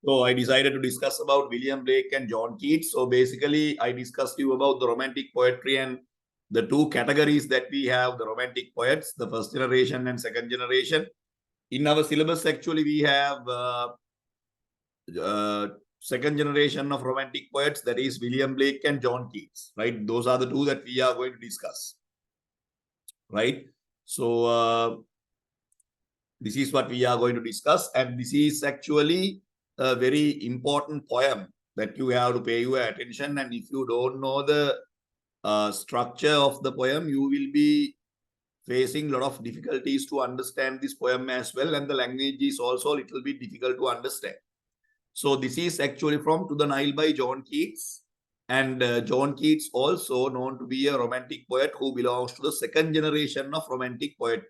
So I decided to discuss about William Blake and John Keats. So basically, I discussed you about the romantic poetry and the two categories that we have, the romantic poets, the first generation and second generation. In our syllabus, actually, we have second generation of romantic poets, that is William Blake and John Keats, right? Those are the two that we are going to discuss, right? So this is what we are going to discuss, and this is actually a very important poem that you have to pay your attention. And if you don't know the structure of the poem, you will be facing a lot of difficulties to understand this poem as well, and the language is also a little bit difficult to understand. So this is actually from To the Nile by John Keats, and John Keats also known to be a romantic poet who belongs to the second generation of romantic poetry.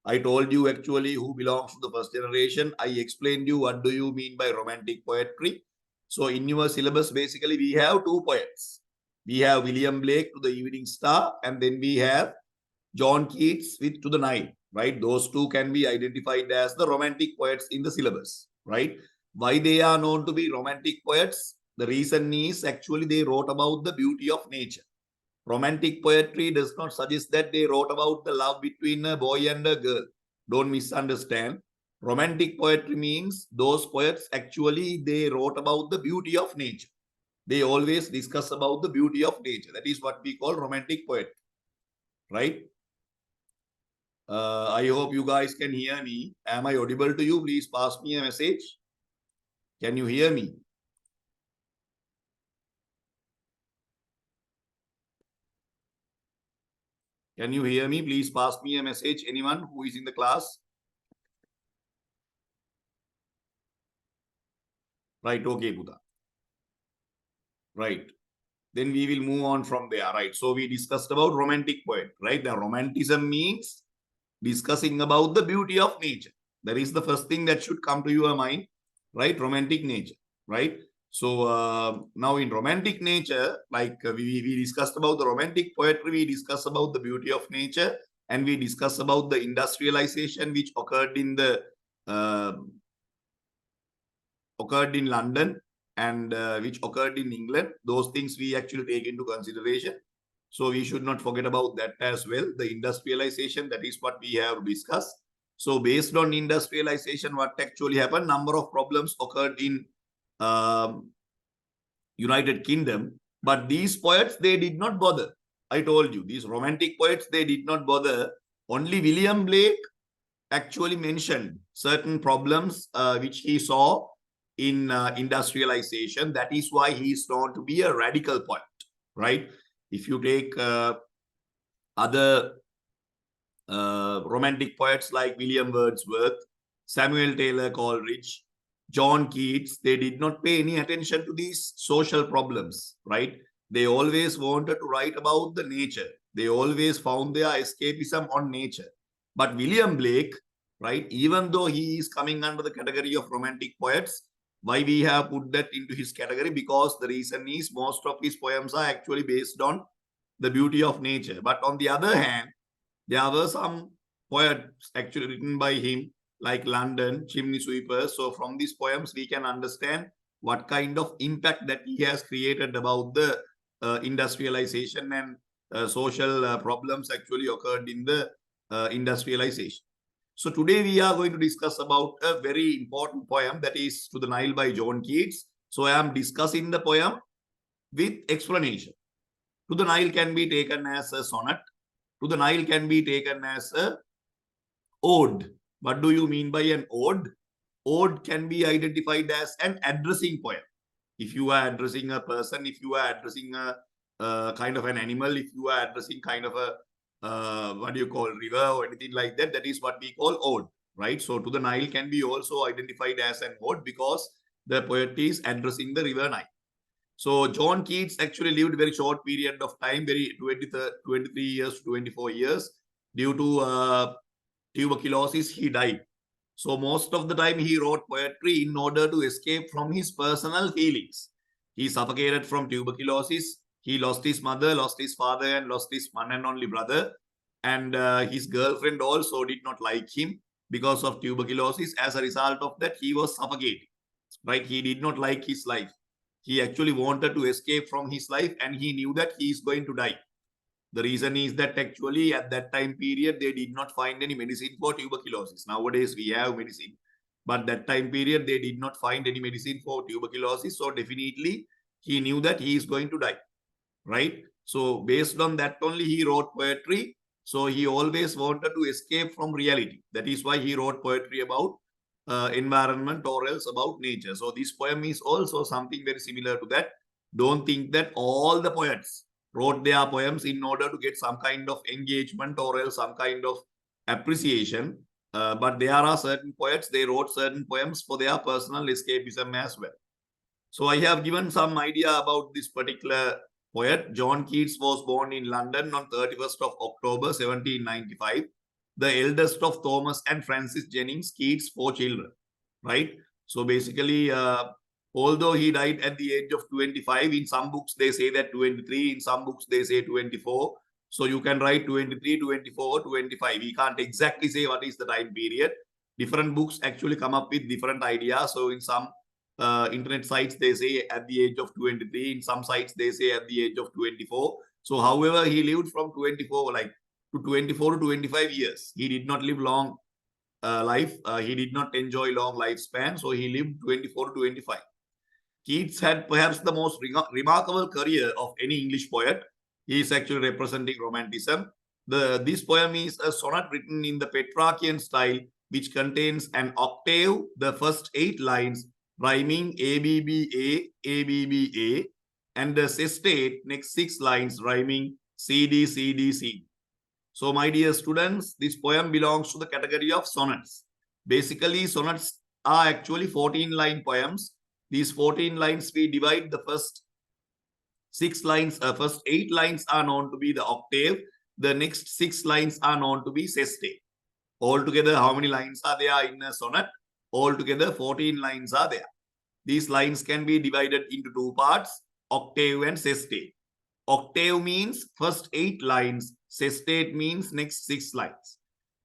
I told you actually who belongs to the first generation. I explained you what do you mean by romantic poetry. So in your syllabus, basically we have two poets. We have William Blake, To the Evening Star, and then we have John Keats with To the Nile, right? Those two can be identified as the romantic poets in the syllabus, right? Why they are known to be romantic poets? The reason is actually they wrote about the beauty of nature. Romantic poetry does not suggest that they wrote about the love between a boy and a girl. Don't misunderstand. Romantic poetry means those poets actually they wrote about the beauty of nature. They always discuss about the beauty of nature. That is what we call romantic poetry, right? I hope you guys can hear me. Am I audible to you? Please pass me a message. Can you hear me? Can you hear me? Please pass me a message. Anyone who is in the class? Right. Okay, Buddha. Right. Then we will move on from there. Right. So we discussed about romantic poet. Right. The romanticism means discussing about the beauty of nature. That is the first thing that should come to your mind. Right. Romantic nature. Right. So now in romantic nature, like we discussed about the romantic poetry, we discussed about the beauty of nature, and we discussed about the industrialization which occurred in the London and which occurred in England. Those things we actually take into consideration. So we should not forget about that as well. The industrialization, that is what we have discussed. So based on industrialization, what actually happened, number of problems occurred in United Kingdom, but these poets, they did not bother. I told you, these romantic poets, they did not bother. Only William Blake actually mentioned certain problems which he saw in industrialization. That is why he is known to be a radical poet, right? If you take other romantic poets like William Wordsworth, Samuel Taylor Coleridge, John Keats, they did not pay any attention to these social problems, right? They always wanted to write about the nature. They always found their escapism on nature. But William Blake, right, even though he is coming under the category of romantic poets, why we have put that into his category? Because the reason is most of his poems are actually based on the beauty of nature. But on the other hand, there were some poets actually written by him, like London, Chimney Sweepers. So from these poems, we can understand what kind of impact that he has created about the industrialization and social problems actually occurred in the industrialization. So today we are going to discuss about a very important poem, that is To the Nile by John Keats. So I am discussing the poem with explanation. To the Nile can be taken as a sonnet. To the Nile can be taken as a ode. What do you mean by an ode? Ode can be identified as an addressing poem. If you are addressing a person, if you are addressing a kind of an animal, if you are addressing kind of a what do you call, river or anything like that, that is what we call ode, right? So To the Nile can be also identified as an ode because the poet is addressing the river Nile. So John Keats actually lived a very short period of time, very 23 years to 24 years. Due to tuberculosis, he died. So most of the time he wrote poetry in order to escape from his personal feelings. He suffocated from tuberculosis. He lost his mother, lost his father, and lost his one and only brother. And his girlfriend also did not like him because of tuberculosis. As a result of that, he was suffocating. right? He did not like his life. He actually wanted to escape from his life and he knew that he is going to die. The reason is that actually at that time period, they did not find any medicine for tuberculosis. Nowadays, we have medicine. But that time period, they did not find any medicine for tuberculosis. So definitely, he knew that he is going to die, right? So based on that only, he wrote poetry. So he always wanted to escape from reality. That is why he wrote poetry about environment or else about nature. So this poem is also something very similar to that. Don't think that all the poets wrote their poems in order to get some kind of engagement or else some kind of appreciation. But there are certain poets, they wrote certain poems for their personal escapism as well. So I have given some idea about this particular poet. John Keats was born in London on 31st of October 1795, the eldest of Thomas and Francis Jennings Keats' 4 children, right? So basically, although he died at the age of 25, in some books they say that 23, in some books they say 24. So you can write 23, 24, 25. We can't exactly say what is the time period. Different books actually come up with different ideas. So in some internet sites, they say at the age of 23. In some sites, they say at the age of 24. So however, he lived from 24, like to 24 to 25 years. He did not live long life. He did not enjoy long lifespan. So he lived 24 to 25. Keats had perhaps the most remarkable career of any English poet. He is actually representing Romanticism. This poem is a sonnet written in the Petrarchian style, which contains an octave, the first 8 lines rhyming ABBA, ABBA, and the sestate, next 6 lines rhyming CD, CD, CD. So, my dear students, this poem belongs to the category of sonnets. Basically, sonnets are actually 14-line poems. These 14 lines, we divide the first 6 lines, first 8 lines are known to be the octave. The next 6 lines are known to be sestate. Altogether, how many lines are there in a sonnet? Altogether, 14 lines are there. These lines can be divided into 2 parts, octave and sestate. Octave means first 8 lines, sestate means next 6 lines.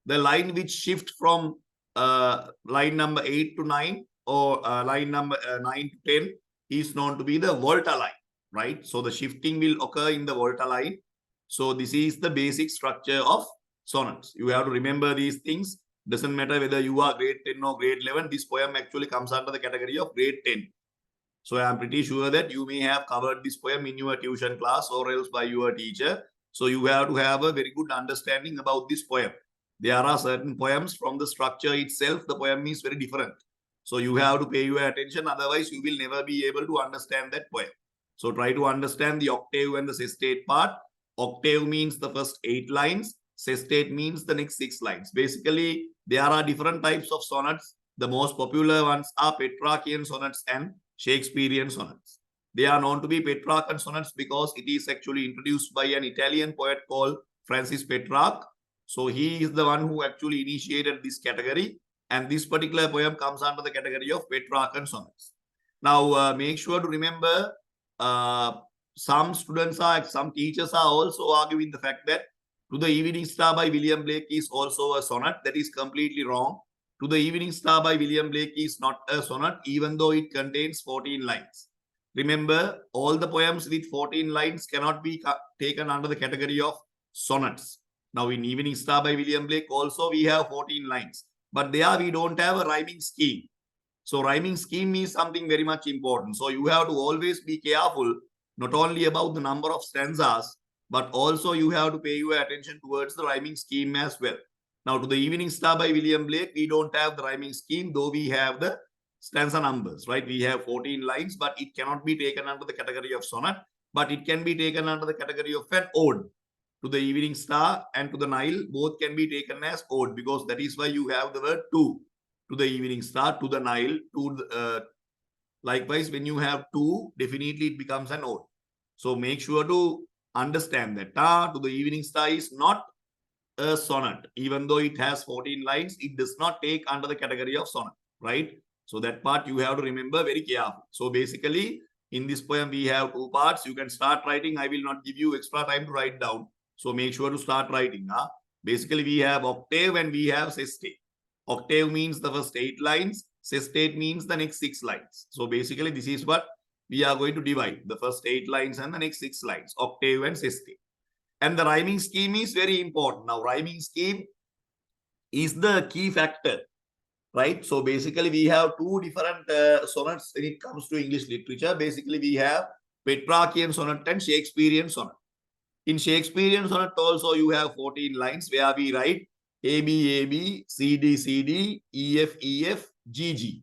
The line which shift from line number 8 to 9 or line number 9 to 10 is known to be the volta line, right? So the shifting will occur in the volta line. So this is the basic structure of sonnets. You have to remember these things. Doesn't matter whether you are grade 10 or grade 11. This poem actually comes under the category of grade 10. So I am pretty sure that you may have covered this poem in your tuition class or else by your teacher. So you have to have a very good understanding about this poem. There are certain poems from the structure itself, the poem is very different. So you have to pay your attention. Otherwise, you will never be able to understand that poem. So try to understand the octave and the sestate part. Octave means the first 8 lines. Sestate means the next 6 lines. Basically, there are different types of sonnets. The most popular ones are Petrarchian sonnets and Shakespearean sonnets. They are known to be Petrarchan sonnets because it is actually introduced by an Italian poet called Francis Petrarch. So he is the one who actually initiated this category. And this particular poem comes under the category of Petrarchan sonnets. Now, make sure to remember, some teachers are also arguing the fact that To the Evening Star by William Blake is also a sonnet. That is completely wrong. To the Evening Star by William Blake is not a sonnet, even though it contains 14 lines. Remember, all the poems with 14 lines cannot be taken under the category of sonnets. Now, in Evening Star by William Blake, also we have 14 lines. But there we don't have a rhyming scheme. So, rhyming scheme is something very much important. So, you have to always be careful, not only about the number of stanzas, but also you have to pay your attention towards the rhyming scheme as well. Now, To the Evening Star by William Blake, we don't have the rhyming scheme, though we have the stanza numbers, right? We have 14 lines, but it cannot be taken under the category of sonnet, but it can be taken under the category of an ode. To the Evening Star and To the Nile, both can be taken as ode, because that is why you have the word to the Evening Star, to the Nile, likewise, when you have two, definitely it becomes an ode. So make sure to understand that To the Evening Star is not a sonnet. Even though it has 14 lines, it does not take under the category of sonnet, right? So that part you have to remember very carefully. So basically, in this poem, we have 2 parts. You can start writing. I will not give you extra time to write down. So make sure to start writing. Basically, we have octave and we have sestate. Octave means the first 8 lines. Sestate means the next 6 lines. So basically, this is what we are going to divide. The first 8 lines and the next 6 lines, octave and sestate. And the rhyming scheme is very important. Now, rhyming scheme is the key factor, right? So basically, we have two different sonnets when it comes to English literature. Basically, we have Petrarchian sonnet and Shakespearean sonnet. In Shakespearean sonnet also, you have 14 lines where we write A, B, A, B, C, D, C, D, E, F, E, F, G, G.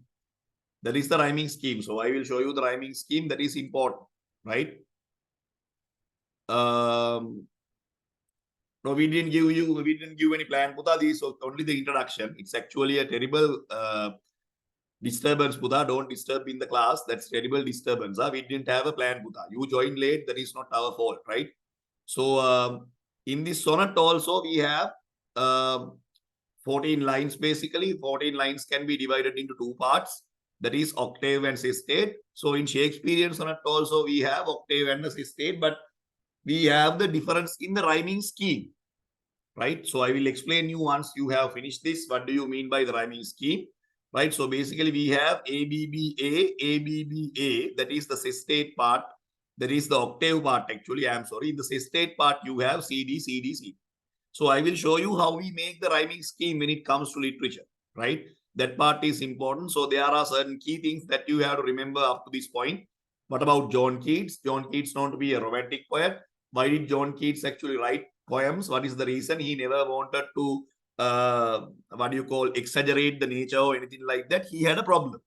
That is the rhyming scheme. So I will show you the rhyming scheme that is important, right? No, we didn't give any plan, Puta. This is only the introduction. It's actually a terrible disturbance, Puta. Don't disturb in the class. That's terrible disturbance. We didn't have a plan, Puta. You joined late. That is not our fault, right? So in this sonnet also, we have 14 lines basically. 14 lines can be divided into two parts. That is octave and sestate. So in Shakespearean sonnet also, we have octave and the sestate, but we have the difference in the rhyming scheme, right? So I will explain you once you have finished this. What do you mean by the rhyming scheme, right? So basically we have A, B, B, A, A, B, B, A. That is the sestate part. That is the octave part actually. I am sorry. In the sestate part, you have C, D, C, D, C. So I will show you how we make the rhyming scheme when it comes to literature, right? That part is important. So there are certain key things that you have to remember up to this point. What about John Keats? John Keats known to be a romantic poet. Why did John Keats actually write poems? What is the reason? He never wanted to, exaggerate the nature or anything like that. He had a problem.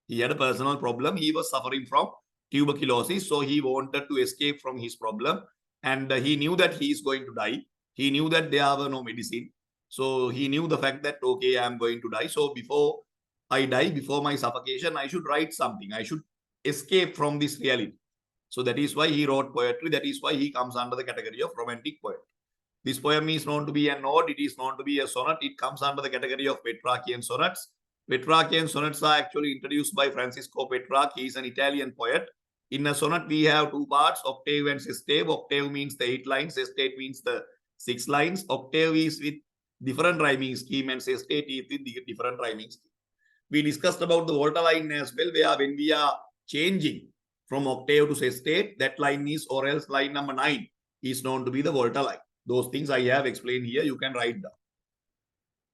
He had a personal problem. He was suffering from tuberculosis. So he wanted to escape from his problem. And he knew that he is going to die. He knew that there were no medicine. So he knew the fact that, okay, I'm going to die. So before I die, before my suffocation, I should write something. I should escape from this reality. So that is why he wrote poetry. That is why he comes under the category of romantic poet. This poem is known to be an ode. It is known to be a sonnet. It comes under the category of Petrarchian sonnets. Petrarchian sonnets are actually introduced by Francisco Petrarch. He is an Italian poet. In a sonnet, we have two parts, octave and sestate. Octave means the 8 lines. Sestate means the 6 lines. Octave is with different rhyming scheme and sestate is with different rhyming scheme. We discussed about the volta line as well, where when we are changing from octave to sestate, that line is, or else line number 9 is known to be the volta line. Those things I have explained here, you can write down.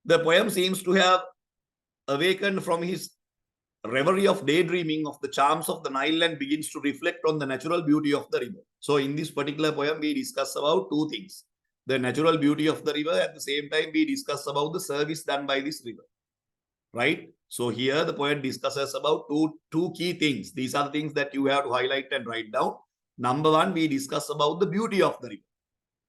The poem seems to have awakened from his reverie of daydreaming of the charms of the Nile and begins to reflect on the natural beauty of the river. So in this particular poem, we discuss about two things. The natural beauty of the river. At the same time, we discuss about the service done by this river, right? So here the poet discusses about two key things. These are the things that you have to highlight and write down. Number one, we discuss about the beauty of the river,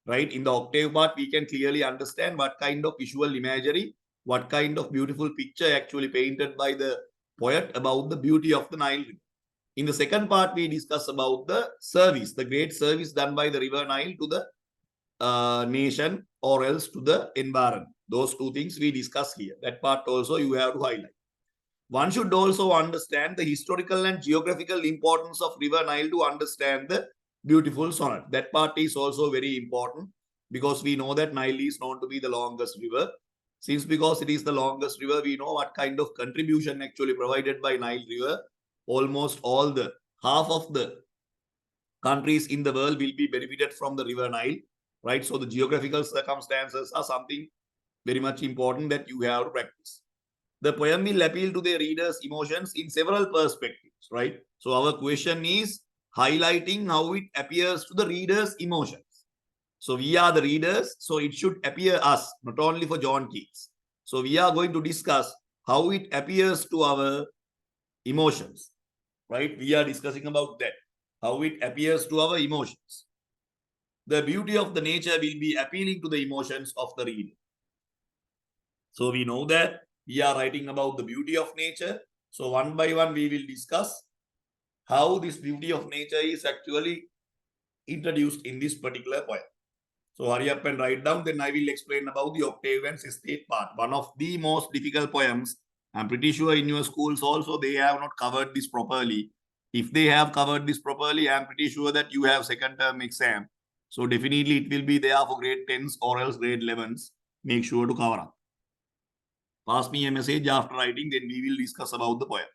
right? In the octave part, we can clearly understand what kind of visual imagery, what kind of beautiful picture actually painted by the poet about the beauty of the Nile River. In the second part, we discuss about the service, the great service done by the river Nile to the nation or else to the environment. Those two things we discuss here. That part also you have to highlight. One should also understand the historical and geographical importance of river Nile to understand the beautiful sonnet. That part is also very important because we know that Nile is known to be the longest river. Since because it is the longest river, we know what kind of contribution actually provided by Nile River. Almost all the half of the countries in the world will be benefited from the river Nile, right? So the geographical circumstances are something very much important that you have to practice. The poem will appeal to the reader's emotions in several perspectives, right? So our question is highlighting how it appears to the reader's emotions. So we are the readers, so it should appear us, not only for John Keats. So we are going to discuss how it appears to our emotions, right? We are discussing about that, how it appears to our emotions. The beauty of the nature will be appealing to the emotions of the reader. So we know that we are writing about the beauty of nature. So one by one, we will discuss how this beauty of nature is actually introduced in this particular poem. So hurry up and write down, then I will explain about the octave and sestate part. One of the most difficult poems. I'm pretty sure in your schools also, they have not covered this properly. If they have covered this properly, I'm pretty sure that you have second term exam. So definitely it will be there for grade 10s or else grade 11s. Make sure to cover up. Pass me a message after writing, then we will discuss about the poem.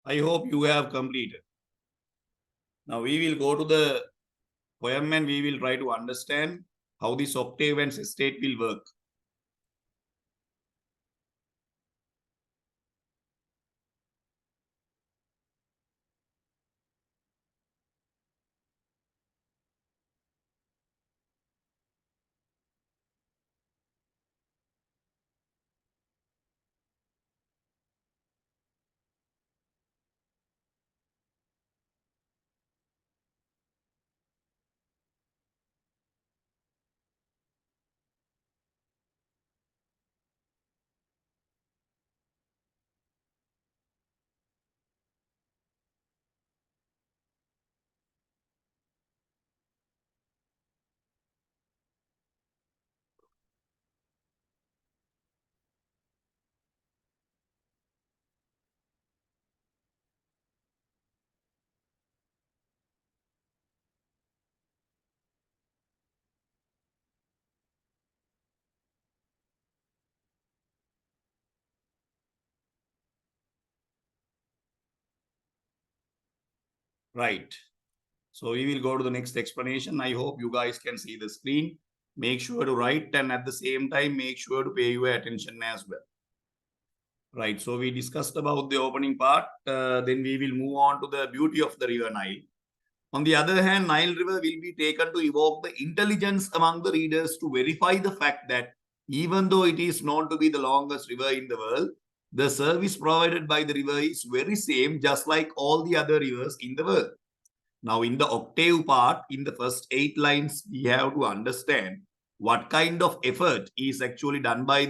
I hope you have completed. Now we will go to the poem and we will try to understand how this octave and sestate will work. Right. So we will go to the next explanation. I hope you guys can see the screen. Make sure to write and at the same time, make sure to pay your attention as well. Right. So we discussed about the opening part. Then we will move on to the beauty of the river Nile. On the other hand, Nile River will be taken to evoke the intelligence among the readers to verify the fact that even though it is known to be the longest river in the world, the service provided by the river is very same, just like all the other rivers in the world. Now, in the octave part, in the first 8 lines, we have to understand what kind of effort is actually done by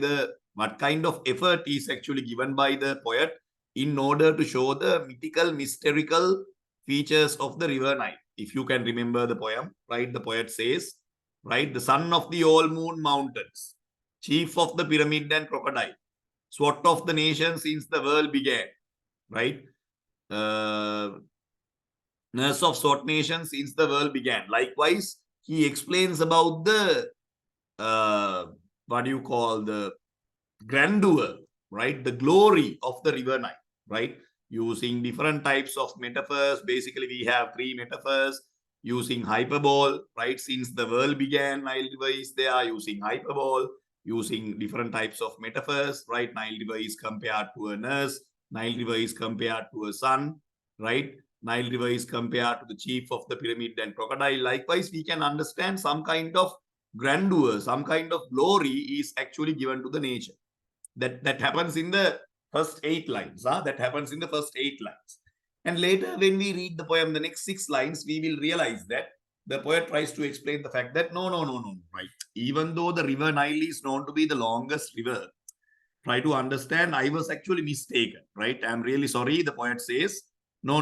what kind of effort is actually given by the poet in order to show the mythical, mystical features of the river Nile. If you can remember the poem, right? The poet says, right? The son of the all moon mountains, chief of the pyramid and crocodile, sword of the nation since the world began, right? Uh, Nurse of Sword Nation since the world began. Likewise, he explains about the what do you call the grandeur, right? The glory of the river Nile, right? Using different types of metaphors. Basically, we have 3 metaphors using hyperbole, right? Since the world began, Nile River is there using hyperbole, using different types of metaphors, right? Nile River is compared to a nurse, Nile River is compared to a sun, right? Nile River is compared to the chief of the pyramid and crocodile. Likewise, we can understand some kind of grandeur, some kind of glory is actually given to the nature. That happens in the first 8 lines. That happens in the first 8 lines. And later, when we read the poem, the next 6 lines, we will realize that the poet tries to explain the fact that no, right? Even though the river Nile is known to be the longest river, try to understand, I was actually mistaken, right? I'm really sorry. The poet says, no.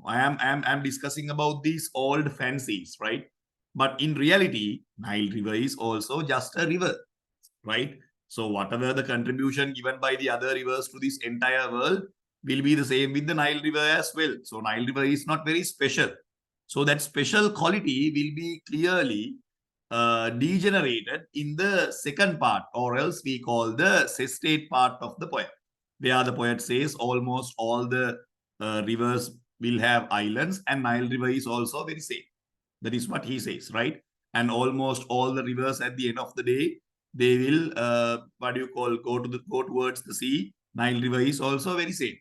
I'm discussing about these old fancies, right? But in reality, Nile River is also just a river, right? So whatever the contribution given by the other rivers to this entire world will be the same with the Nile River as well. So Nile River is not very special. So that special quality will be clearly degenerated in the second part, or else we call the sestate part of the poem, where the poet says almost all the rivers will have islands and Nile River is also very same. That is what he says, right? And almost all the rivers at the end of the day, they will what do you call go towards the sea. Nile River is also very same.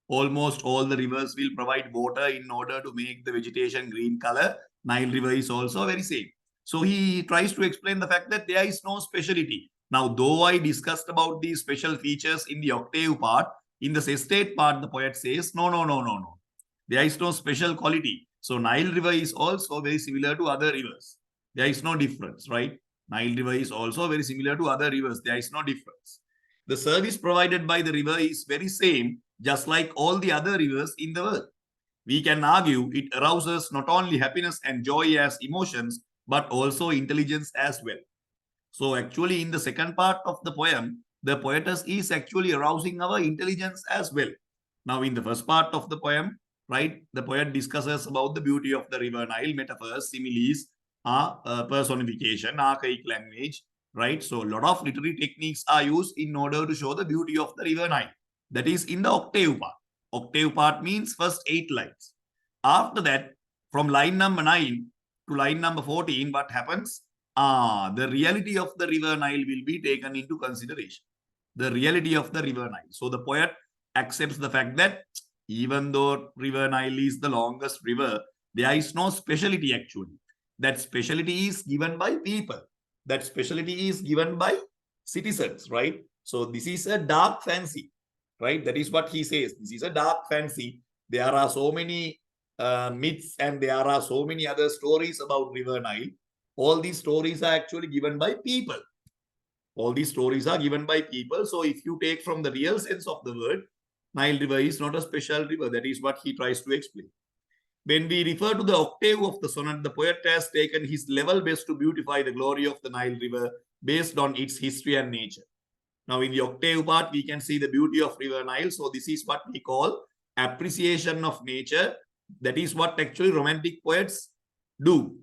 Almost all the rivers will provide water in order to make the vegetation green color. Nile River is also very same. So he tries to explain the fact that there is no speciality. Now, though I discussed about these special features in the octave part, in the sestate part, the poet says, no. There is no special quality. So Nile River is also very similar to other rivers. There is no difference, right? Nile River is also very similar to other rivers. There is no difference. The service provided by the river is very same, just like all the other rivers in the world. We can argue it arouses not only happiness and joy as emotions, but also intelligence as well. So actually, in the second part of the poem, the poetess is actually arousing our intelligence as well. Now, in the first part of the poem, right, the poet discusses about the beauty of the river Nile, metaphors, similes, personification, archaic language, right? So a lot of literary techniques are used in order to show the beauty of the river Nile. That is in the octave part. Octave part means first 8 lines. After that, from line number 9 to line number 14, what happens? The reality of the river Nile will be taken into consideration. The reality of the river Nile. So the poet accepts the fact that even though river Nile is the longest river, there is no speciality actually. That speciality is given by people. That speciality is given by citizens, right? So this is a dark fancy, right? That is what he says. This is a dark fancy. There are so many myths and there are so many other stories about river Nile. All these stories are actually given by people. All these stories are given by people. So if you take from the real sense of the word, Nile River is not a special river. That is what he tries to explain. When we refer to the octave of the sonnet, the poet has taken his level best to beautify the glory of the Nile River based on its history and nature. Now, in the octave part, we can see the beauty of River Nile. So this is what we call appreciation of nature. That is what actually romantic poets do.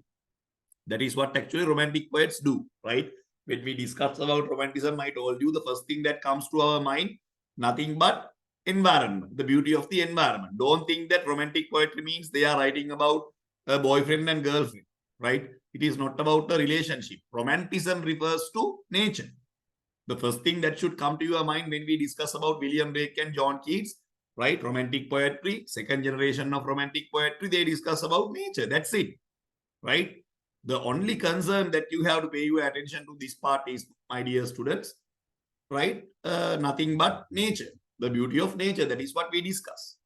That is what actually romantic poets do, right? When we discuss about romanticism, I told you the first thing that comes to our mind, nothing but environment, the beauty of the environment. Don't think that romantic poetry means they are writing about a boyfriend and girlfriend, right? It is not about a relationship. Romanticism refers to nature. The first thing that should come to your mind when we discuss about William Blake and John Keats, right? Romantic poetry, second generation of romantic poetry, they discuss about nature. That's it, right? The only concern that you have to pay your attention to this part is, my dear students, right? Nothing but nature, the beauty of nature. That is what we discuss.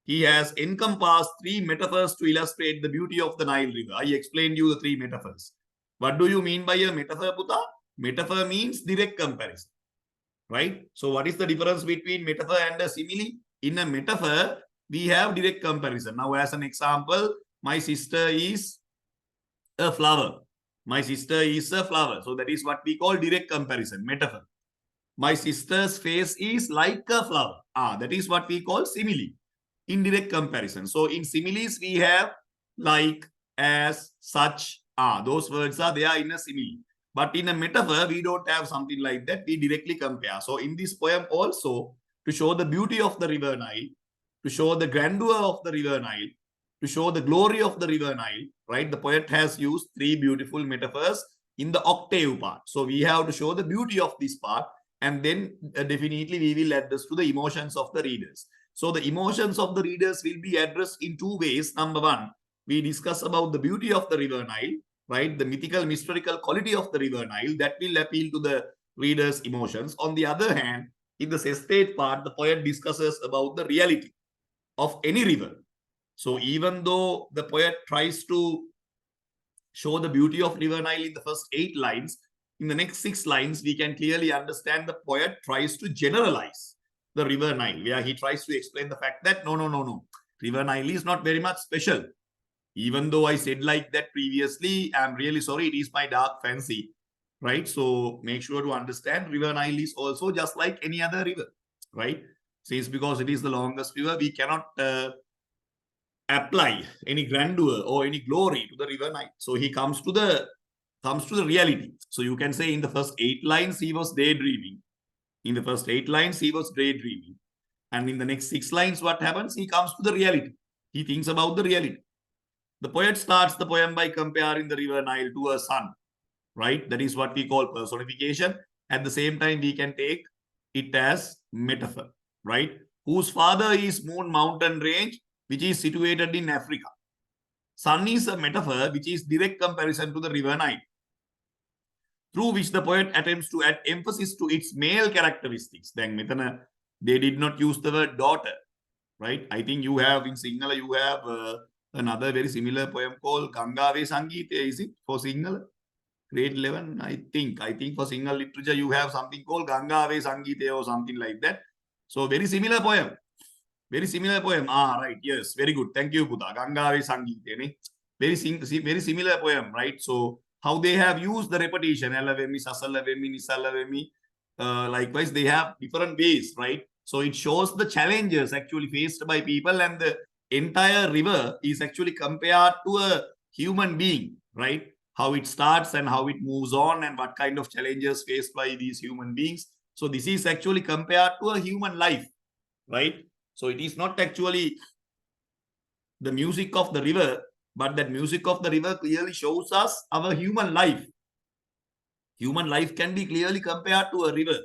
He has encompassed 3 metaphors to illustrate the beauty of the Nile River. I explained you the 3 metaphors. What do you mean by a metaphor, Puta? Metaphor means direct comparison, right? So what is the difference between metaphor and a simile? In a metaphor, we have direct comparison. Now, as an example, my sister is a flower. My sister is a flower. So that is what we call direct comparison, metaphor. My sister's face is like a flower. That is what we call simile, indirect comparison. So in similes, we have like, as, such. Those words are there in a simile. But in a metaphor, we don't have something like that. We directly compare. So in this poem also, to show the beauty of the river Nile, to show the grandeur of the river Nile, to show the glory of the river Nile, right? The poet has used 3 beautiful metaphors in the octave part. So we have to show the beauty of this part, and then definitely we will address to the emotions of the readers. So the emotions of the readers will be addressed in 2 ways. Number 1, we discuss about the beauty of the river Nile, right? The mythical, mystical quality of the river Nile that will appeal to the readers' emotions. On the other hand, in the sestate part, the poet discusses about the reality of any river. So even though the poet tries to show the beauty of river Nile in the first 8 lines, in the next 6 lines, we can clearly understand the poet tries to generalize the river Nile, where he tries to explain the fact that no. River Nile is not very much special. Even though I said like that previously, I'm really sorry, it is my dark fancy, right? So make sure to understand river Nile is also just like any other river, right? Since because it is the longest river, we cannot apply any grandeur or any glory to the river Nile. So he comes to the reality. So you can say in the first 8 lines, he was daydreaming. In the first 8 lines, he was daydreaming. And in the next 6 lines, what happens? He comes to the reality. He thinks about the reality. The poet starts the poem by comparing the river Nile to a sun, right? That is what we call personification. At the same time, we can take it as metaphor, right? Whose father is Moon Mountain Range, which is situated in Africa. Sun is a metaphor which is direct comparison to the river Nile, through which the poet attempts to add emphasis to its male characteristics. Then they did not use the word daughter, right? I think you have in Sinhala, you have another very similar poem called Gangave Sangeeta. Is it for Sinhala? Grade 11, I think for Sinhala literature, you have something called Gangave Sangeeta or something like that. So very similar poem. Very similar poem. Right. Yes. Very good. Thank you, Puta. Gangave Sangeeta. Very similar poem, right? So how they have used the repetition, Elavemi, Sasalavemi, Nisalavemi. Likewise, they have different ways, right? So it shows the challenges actually faced by people, and the entire river is actually compared to a human being, right? How it starts and how it moves on, and what kind of challenges faced by these human beings. So this is actually compared to a human life, right? So it is not actually the music of the river, but that music of the river clearly shows us our human life. Human life can be clearly compared to a river.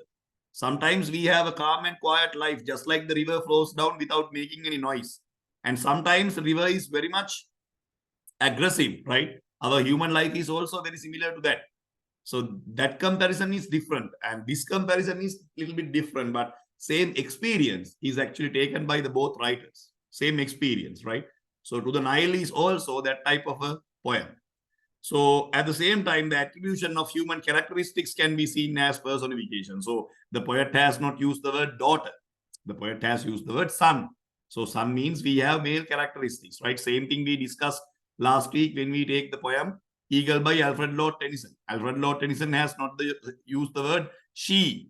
Sometimes we have a calm and quiet life, just like the river flows down without making any noise. And sometimes the river is very much aggressive, right? Our human life is also very similar to that. So that comparison is different, and this comparison is a little bit different, but same experience is actually taken by the both writers. Same experience, right? So to the Nile is also that type of a poem. So at the same time, the attribution of human characteristics can be seen as personification. So the poet has not used the word daughter. The poet has used the word son. So son means we have male characteristics, right? Same thing we discussed last week when we take the poem Eagle by Alfred Lord Tennyson. Alfred Lord Tennyson has not used the word she.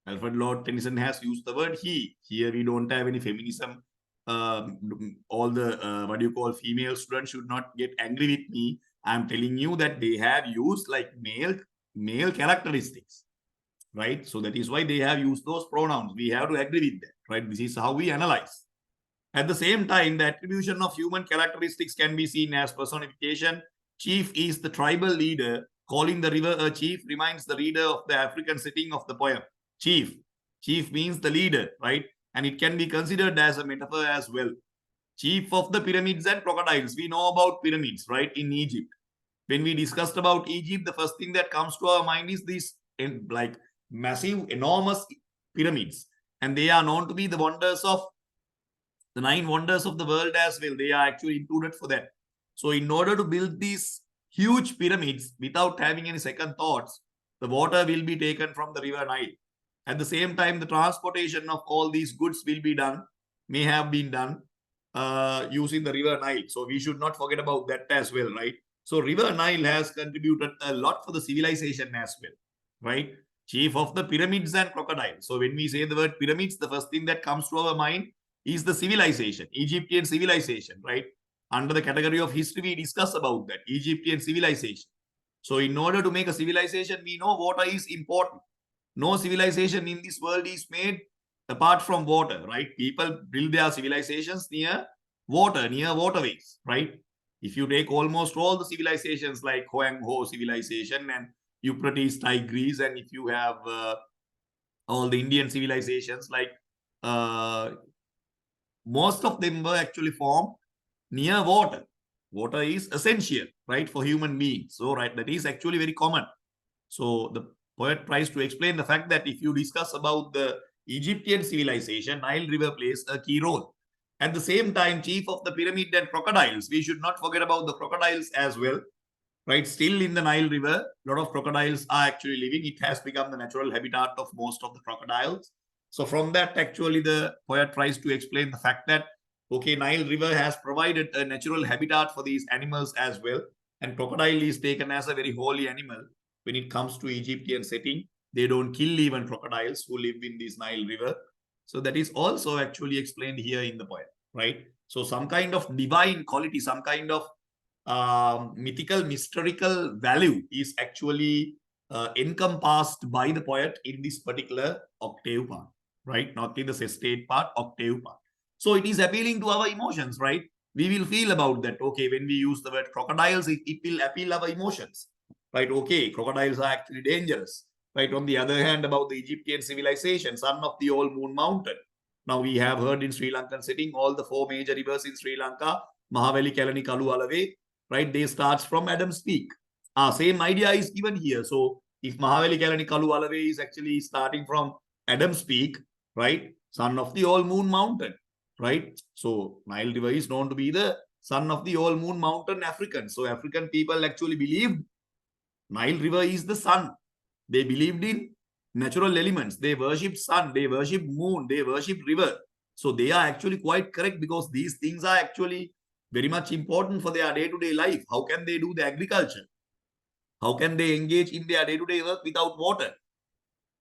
Alfred Lord Tennyson has used the word he. Here we don't have any feminism. All the what do you call female students should not get angry with me. I'm telling you that they have used like male characteristics, right? So that is why they have used those pronouns. We have to agree with that, right? This is how we analyze. At the same time, the attribution of human characteristics can be seen as personification. Chief is the tribal leader. Calling the river a chief reminds the reader of the African setting of the poem. Chief. Chief means the leader, right? And it can be considered as a metaphor as well. Chief of the pyramids and crocodiles. We know about pyramids, right, in Egypt. When we discussed about Egypt, the first thing that comes to our mind is these like massive, enormous pyramids. And they are known to be the wonders of the 9 wonders of the world as well. They are actually included for that. So in order to build these huge pyramids without having any second thoughts, the water will be taken from the river Nile. At the same time, the transportation of all these goods will be done, may have been done using the river Nile. So we should not forget about that as well, right? So river Nile has contributed a lot for the civilization as well, right? Chief of the pyramids and crocodiles. So when we say the word pyramids, the first thing that comes to our mind is the civilization, Egyptian civilization, right? Under the category of history, we discuss about that, Egyptian civilization. So in order to make a civilization, we know water is important. No civilization in this world is made apart from water, right? People build their civilizations near water, near waterways, right? If you take almost all the civilizations like Hoang Ho civilization and Euphrates, Tigris, and if you have all the Indian civilizations like most of them were actually formed near water. Water is essential, right, for human beings. So, right, that is actually very common. So the poet tries to explain the fact that if you discuss about the Egyptian civilization, Nile River plays a key role. At the same time, chief of the pyramid and crocodiles, we should not forget about the crocodiles as well, right? Still in the Nile River, a lot of crocodiles are actually living. It has become the natural habitat of most of the crocodiles. So from that, actually, the poet tries to explain the fact that, okay, Nile River has provided a natural habitat for these animals as well. And crocodile is taken as a very holy animal when it comes to Egyptian setting. They don't kill even crocodiles who live in this Nile River. So that is also actually explained here in the poem, right? So some kind of divine quality, some kind of mythical, mystical value is actually encompassed by the poet in this particular octave part, right? Not in the sestate part, octave part. So it is appealing to our emotions, right? We will feel about that. Okay, when we use the word crocodiles, it will appeal our emotions, right? Okay, crocodiles are actually dangerous, right? On the other hand, about the Egyptian civilization, son of the old moon mountain. Now we have heard in Sri Lankan setting, all the 4 major rivers in Sri Lanka, Mahaveli, Kelani, Kalu, Alave, right? They starts from Adam's Peak. Same idea is given here. So if Mahaveli, Kelani, Kalu, Alave is actually starting from Adam's Peak, right? Son of the old moon mountain, right? So Nile River is known to be the son of the old moon mountain African. So African people actually believed Nile River is the sun. They believed in natural elements. They worship sun, they worship moon, they worship river. So they are actually quite correct because these things are actually very much important for their day-to-day life. How can they do the agriculture? How can they engage in their day-to-day work without water,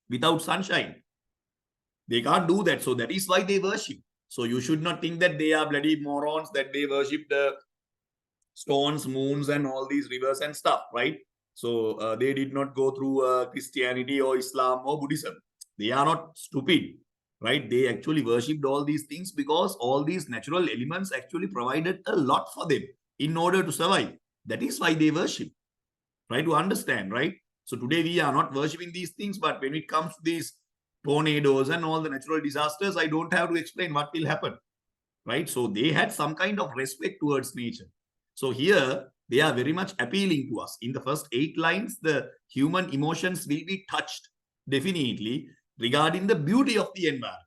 without sunshine? They can't do that. So that is why they worship. So you should not think that they are bloody morons, that they worship the stones, moons, and all these rivers and stuff, right? So they did not go through Christianity or Islam or Buddhism. They are not stupid. right? They actually worshipped all these things because all these natural elements actually provided a lot for them in order to survive. That is why they worship. Try to understand, right? So today we are not worshipping these things, but when it comes to these tornadoes and all the natural disasters, I don't have to explain what will happen, right? So they had some kind of respect towards nature. So here they are very much appealing to us. In the first 8 lines, the human emotions will be touched definitely regarding the beauty of the environment.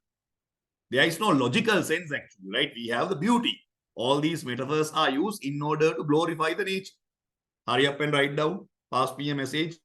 There is no logical sense actually, right? We have the beauty. All these metaphors are used in order to glorify the nature. Hurry up and write down. Pass me a message.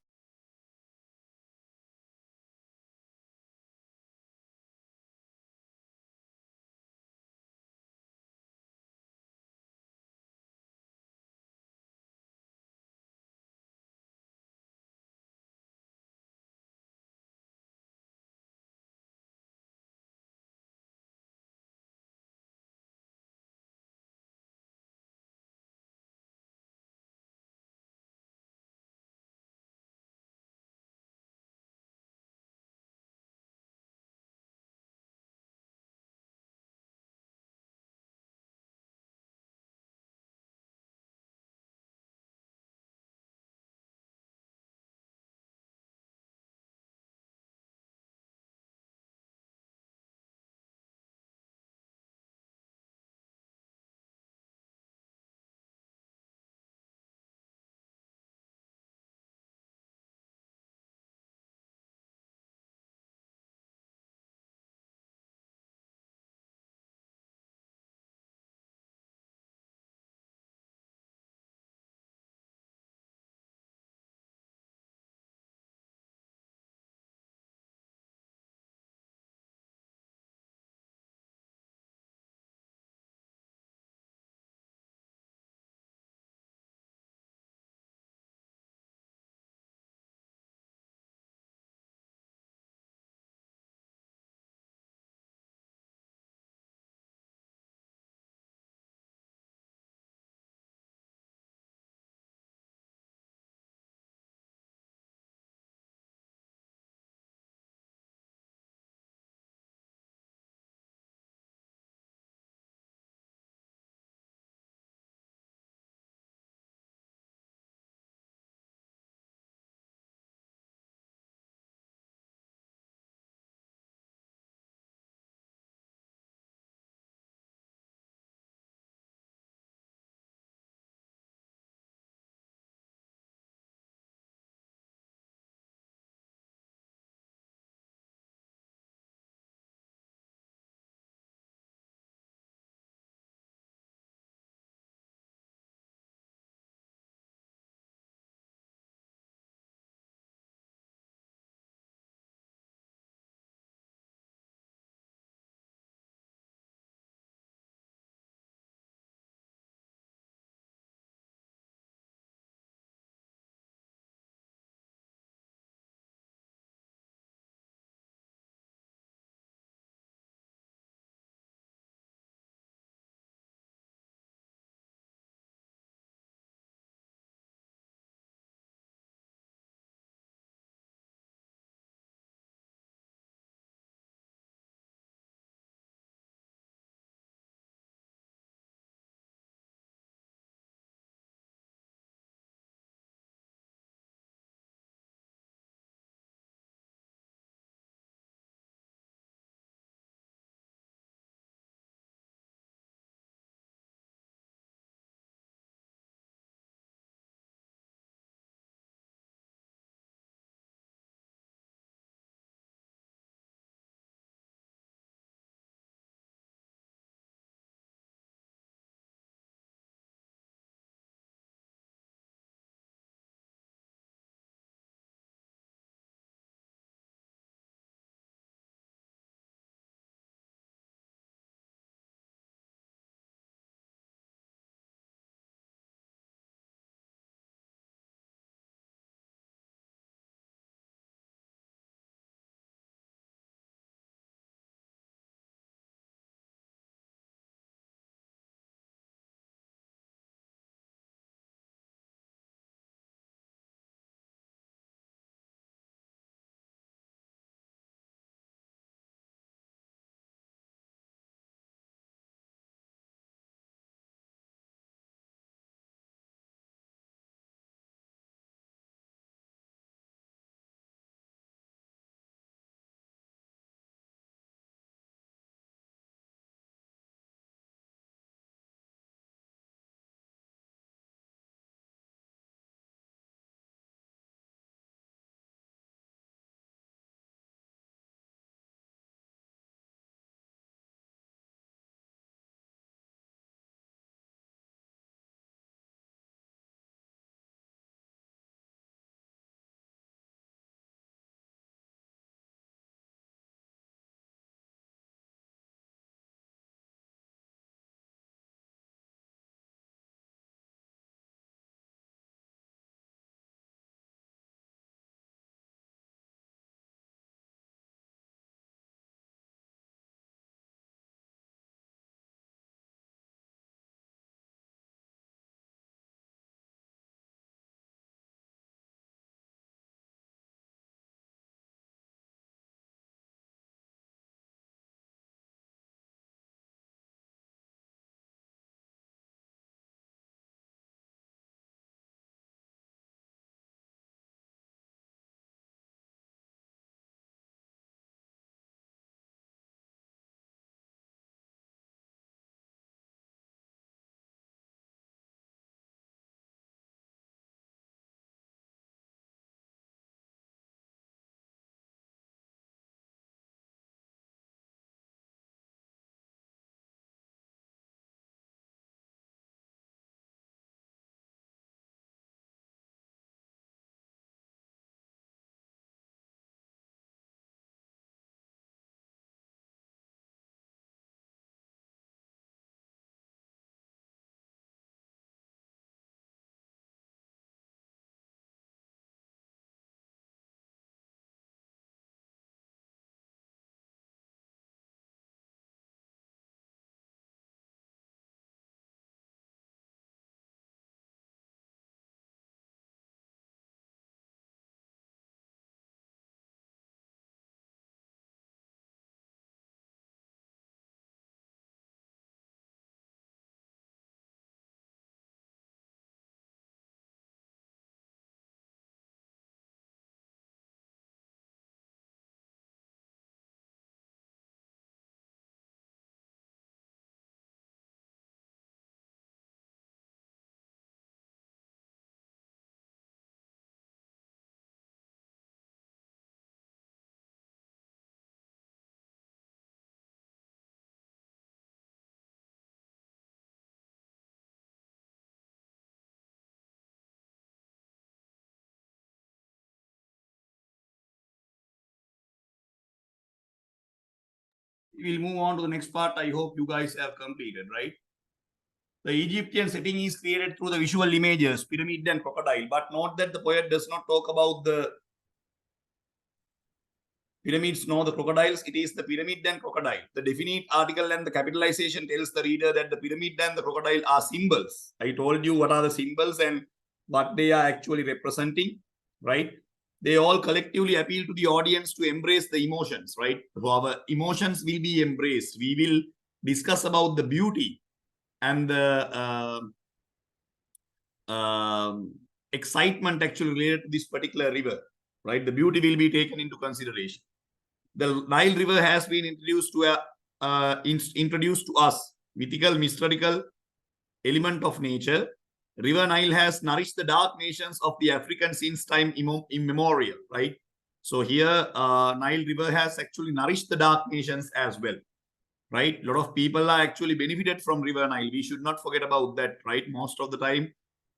we'll move on to the next part. I hope you guys have completed, right? The Egyptian setting is created through the visual images, pyramid and crocodile, but note that the poet does not talk about the pyramids nor the crocodiles. It is the pyramid and crocodile. The definite article and the capitalization tells the reader that the pyramid and the crocodile are symbols. I told you what are the symbols and what they are actually representing, right? They all collectively appeal to the audience to embrace the emotions, right? So our emotions will be embraced. We will discuss about the beauty and the excitement actually related to this particular river, right? The beauty will be taken into consideration. The Nile River has been introduced to us, mythical, mystical element of nature. River Nile has nourished the dark nations of the African since time immemorial, right? So here, Nile River has actually nourished the dark nations as well, right? A lot of people are actually benefited from River Nile. We should not forget about that, right? Most of the time,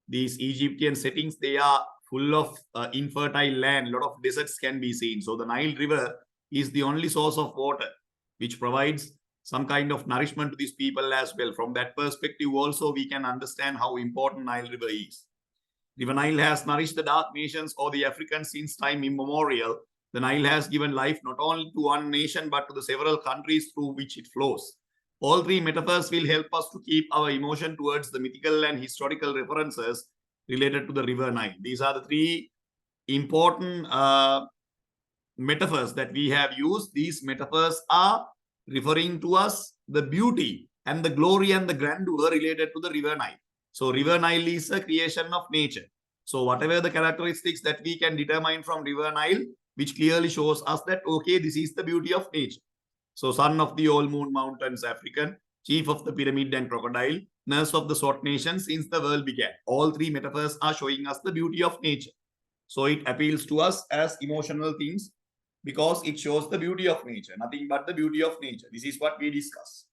these Egyptian settings, they are full of infertile land. A lot of deserts can be seen. So the Nile River is the only source of water, which provides some kind of nourishment to these people as well. From that perspective, also, we can understand how important Nile River is. River Nile has nourished the dark nations or the Africans since time immemorial. The Nile has given life not only to one nation but to the several countries through which it flows. All three metaphors will help us to keep our emotion towards the mythical and historical references related to the River Nile. These are the three important metaphors that we have used. These metaphors are referring to us the beauty and the glory and the grandeur related to the River Nile. So River Nile is a creation of nature. So whatever the characteristics that we can determine from River Nile, which clearly shows us that, okay, this is the beauty of nature. So son of the old moon mountains, African, chief of the pyramid and crocodile, nurse of the sword nation since the world began. All three metaphors are showing us the beauty of nature. So it appeals to us as emotional things because it shows the beauty of nature, nothing but the beauty of nature. This is what we discuss.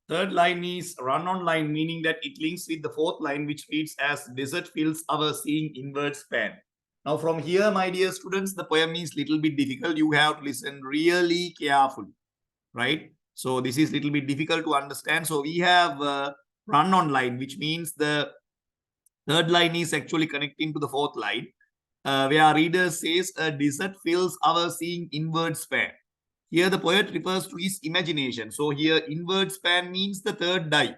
Third line is run-on line, meaning that it links with the fourth line, which reads as desert fills our seeing inward span. Now, from here, my dear students, the poem is little bit difficult. You have to listen really carefully, right? So this is little bit difficult to understand. So we have run-on line, which means the third line is actually connecting to the fourth line, where reader says a desert fills our seeing inward span. Here the poet refers to his imagination. So here inward span means the third die,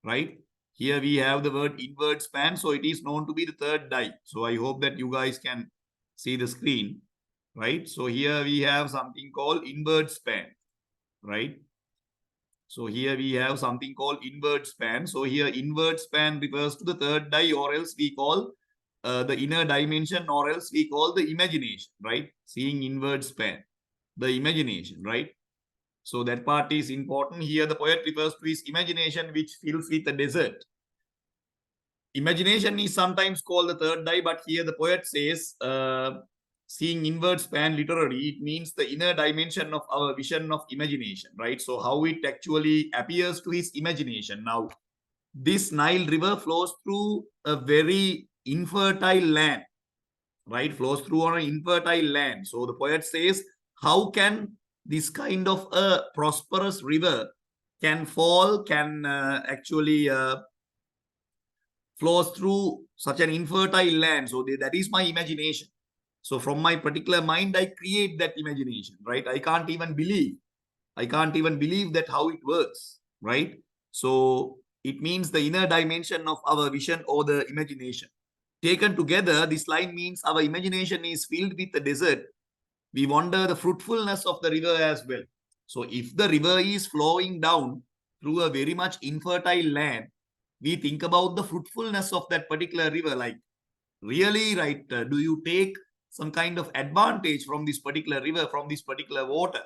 right? Here we have the word inward span. So it is known to be the third die. So I hope that you guys can see the screen, right? So here we have something called inward span, right? So here we have something called inward span. So here inward span refers to the third die, or else we call the inner dimension, or else we call the imagination, right? Seeing inward span, the imagination, right? So that part is important. Here the poet refers to his imagination, which fills with the desert. Imagination is sometimes called the third eye, but here the poet says, seeing inward span literally, it means the inner dimension of our vision of imagination, right? So how it actually appears to his imagination. Now, this Nile River flows through a very infertile land, right? Flows through on an infertile land. So the poet says, how can this kind of a prosperous river can fall, can actually flows through such an infertile land? So that is my imagination. So from my particular mind, I create that imagination, right? I can't even believe that how it works, right? So it means the inner dimension of our vision or the imagination. Taken together, this line means our imagination is filled with the desert. We wonder the fruitfulness of the river as well. So if the river is flowing down through a very much infertile land, we think about the fruitfulness of that particular river. Like, really, right? Do you take some kind of advantage from this particular river, from this particular water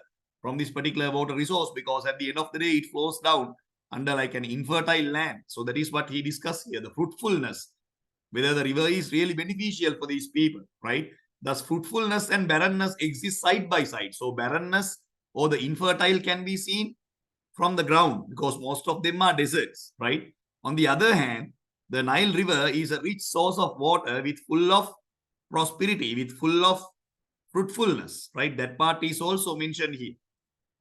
resource? Because at the end of the day, it flows down under like an infertile land. So that is what he discussed here, the fruitfulness, whether the river is really beneficial for these people, right? Thus, fruitfulness and barrenness exist side by side. So barrenness or the infertile can be seen from the ground because most of them are deserts, right? On the other hand, the Nile River is a rich source of water with full of prosperity, with full of fruitfulness, right? That part is also mentioned here.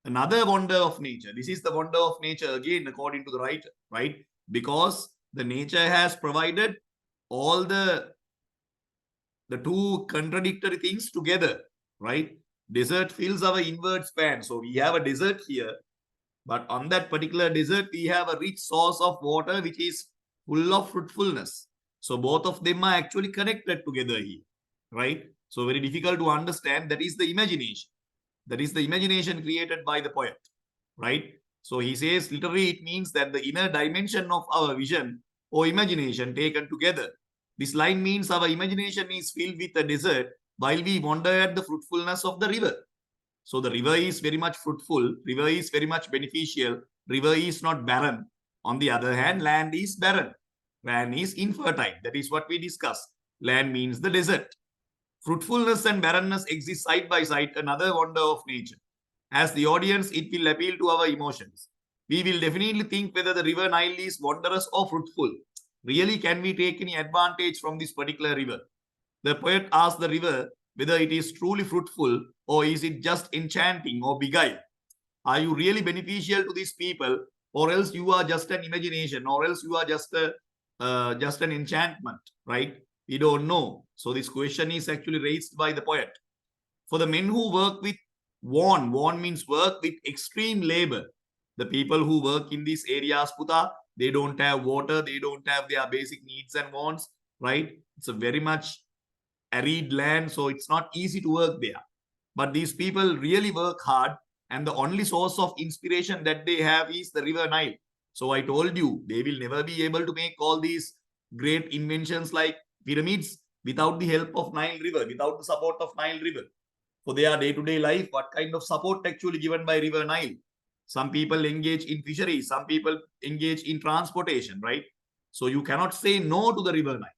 Another wonder of nature. This is the wonder of nature again, according to the writer, right? Because the nature has provided all the two contradictory things together, right? Desert fills our inward span. So we have a desert here, but on that particular desert, we have a rich source of water, which is full of fruitfulness. So both of them are actually connected together here, right? So very difficult to understand. That is the imagination. That is the imagination created by the poet, right? So he says, literally, it means that the inner dimension of our vision or imagination taken together. This line means our imagination is filled with a desert while we wonder at the fruitfulness of the river. So the river is very much fruitful, river is very much beneficial, river is not barren. On the other hand, land is barren, land is infertile. That is what we discussed. Land means the desert. Fruitfulness and barrenness exist side by side, another wonder of nature. As the audience, it will appeal to our emotions. We will definitely think whether the river Nile is wondrous or fruitful. Really, can we take any advantage from this particular river? The poet asks the river whether it is truly fruitful or is it just enchanting or beguile. Are you really beneficial to these people, or else you are just an imagination, or else you are just an enchantment, right? We don't know. So this question is actually raised by the poet. For the men who work with won means work with extreme labor. The people who work in these areas, Puta, they don't have water, they don't have their basic needs and wants, right? It's a very much arid land, so it's not easy to work there. But these people really work hard, and the only source of inspiration that they have is the river Nile. So I told you, they will never be able to make all these great inventions like pyramids without the help of Nile River, without the support of Nile River. For their day-to-day life, what kind of support actually given by river Nile? Some people engage in fisheries, some people engage in transportation, right? So you cannot say no to the river Nile,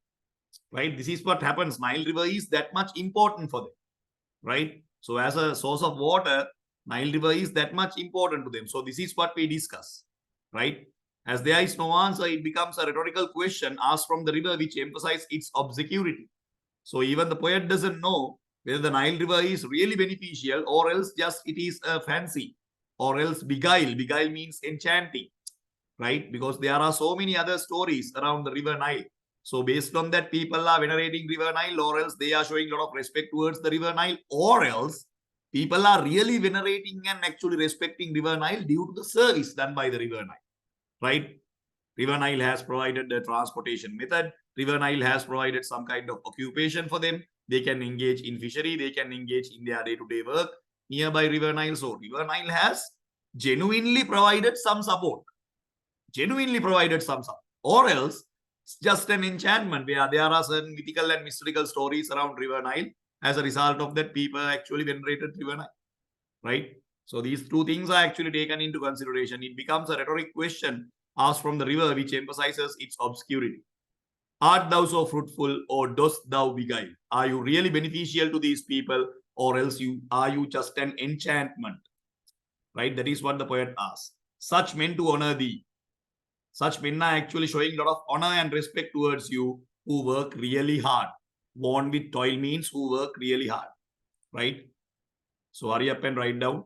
right? This is what happens. Nile River is that much important for them, right? So as a source of water, Nile River is that much important to them. So this is what we discuss. right? As there is no answer, it becomes a rhetorical question asked from the river, which emphasizes its obscurity. So even the poet doesn't know whether the Nile River is really beneficial or else just it is a fancy or else beguile. Beguile means enchanting, right? Because there are so many other stories around the River Nile. So based on that, people are venerating River Nile, or else they are showing a lot of respect towards the River Nile, or else people are really venerating and actually respecting River Nile due to the service done by the River Nile, right? River Nile has provided the transportation method. River Nile has provided some kind of occupation for them. They can engage in fishery. They can engage in their day-to-day work nearby River Nile. So River Nile has genuinely provided some support. Genuinely provided some support. Or else it's just an enchantment where there are certain mythical and mystical stories around River Nile. As a result of that, people actually venerated River Nile, right? So these two things are actually taken into consideration. It becomes a rhetoric question asked from the river, which emphasizes its obscurity. Art thou so fruitful, or dost thou beguile? Are you really beneficial to these people, or else are you just an enchantment? Right? That is what the poet asks. Such men to honor thee. Such men are actually showing a lot of honor and respect towards you who work really hard. Born with toil means who work really hard. Right? So hurry up and write down.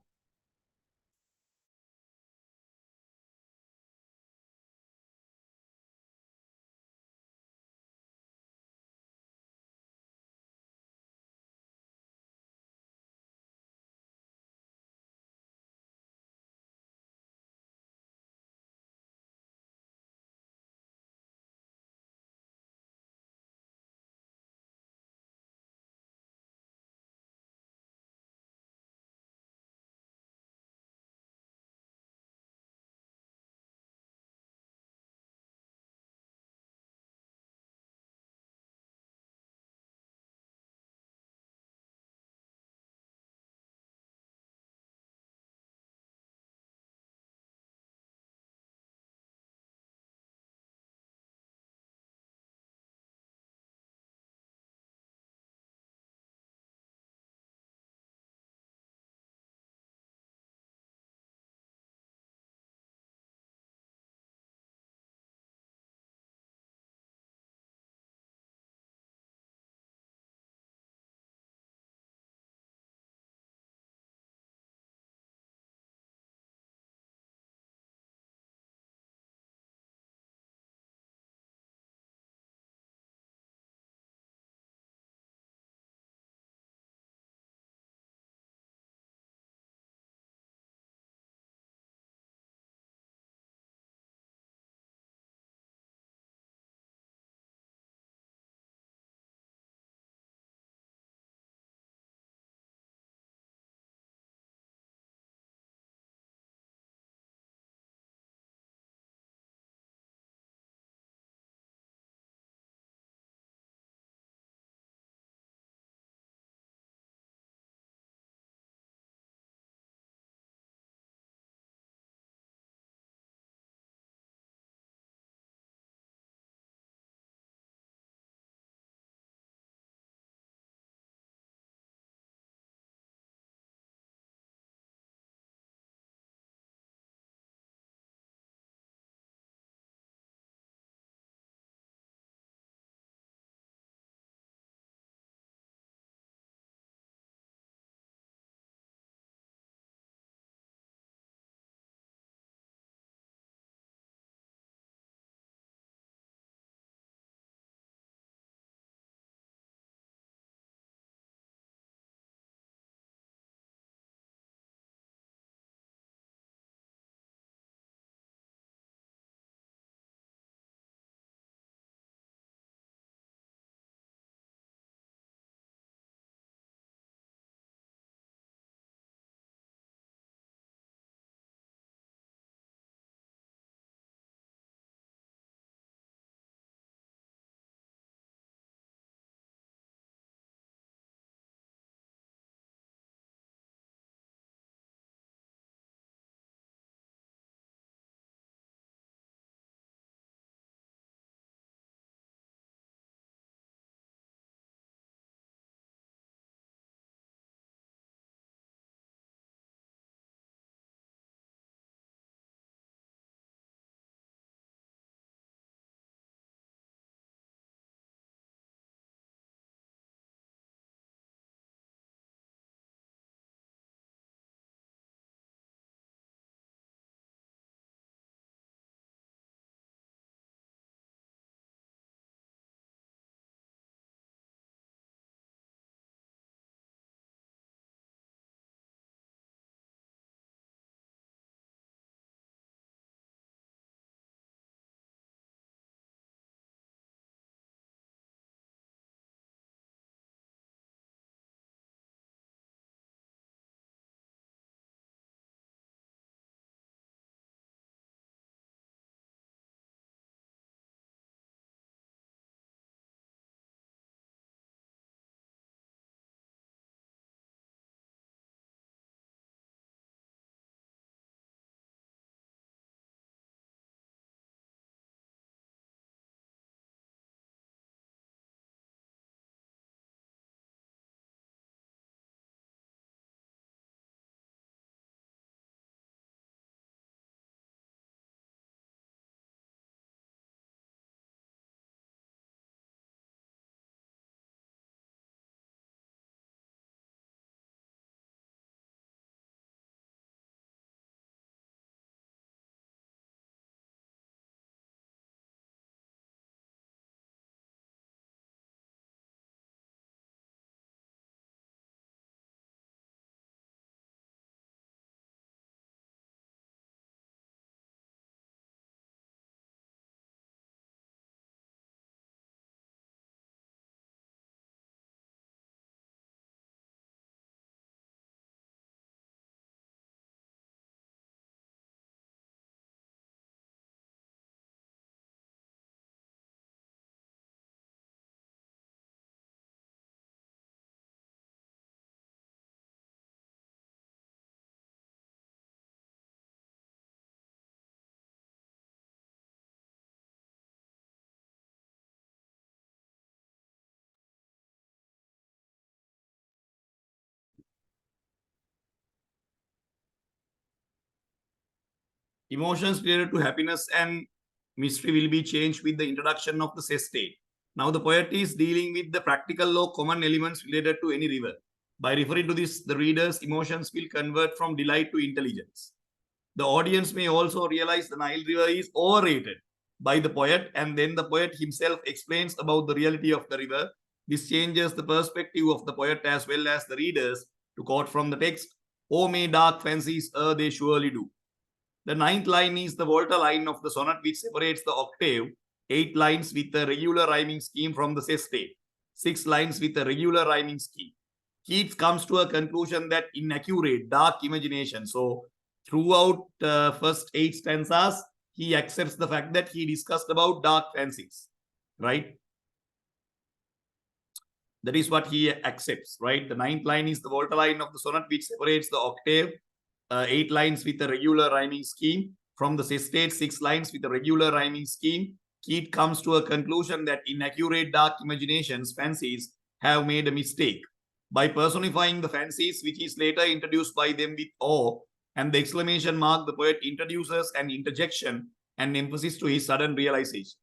Emotions related to happiness and mystery will be changed with the introduction of the sestate. Now the poet is dealing with the practical or common elements related to any river. By referring to this, the reader's emotions will convert from delight to intelligence. The audience may also realize the Nile River is overrated by the poet, and then the poet himself explains about the reality of the river. This changes the perspective of the poet as well as the readers. To quote from the text, "Oh, may dark fancies err, they surely do." The ninth line is the volta line of the sonnet, which separates the octave, 8 lines with a regular rhyming scheme from the sestate, 6 lines with a regular rhyming scheme. Keats comes to a conclusion that inaccurate, dark imagination. So throughout first 8 stanzas, he accepts the fact that he discussed about dark fancies, right? That is what he accepts, right? The ninth line is the volta line of the sonnet, which separates the octave, 8 lines with a regular rhyming scheme from the sestate, 6 lines with a regular rhyming scheme. Keats comes to a conclusion that inaccurate dark imaginations, fancies, have made a mistake. By personifying the fancies, which is later introduced by them with awe and the exclamation mark, the poet introduces an interjection and emphasis to his sudden realization,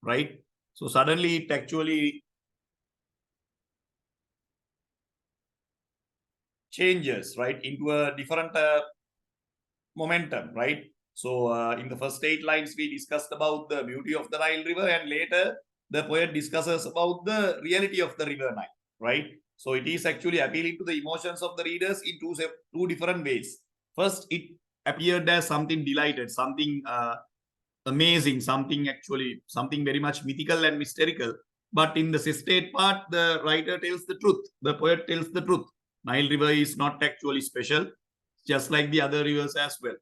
right? So suddenly it actually changes, right, into a different momentum, right? So in the first 8 lines, we discussed about the beauty of the Nile River, and later the poet discusses about the reality of the River Nile, right? So it is actually appealing to the emotions of the readers in two different ways. First, it appeared as something delighted, something amazing, something very much mythical and mystical. But in the sestate part, the writer tells the truth. The poet tells the truth. Nile River is not actually special, just like the other rivers as well.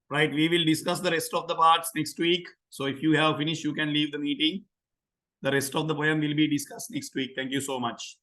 Right, we will discuss the rest of the parts next week. So if you have finished, you can leave the meeting. The rest of the poem will be discussed next week. Thank you so much.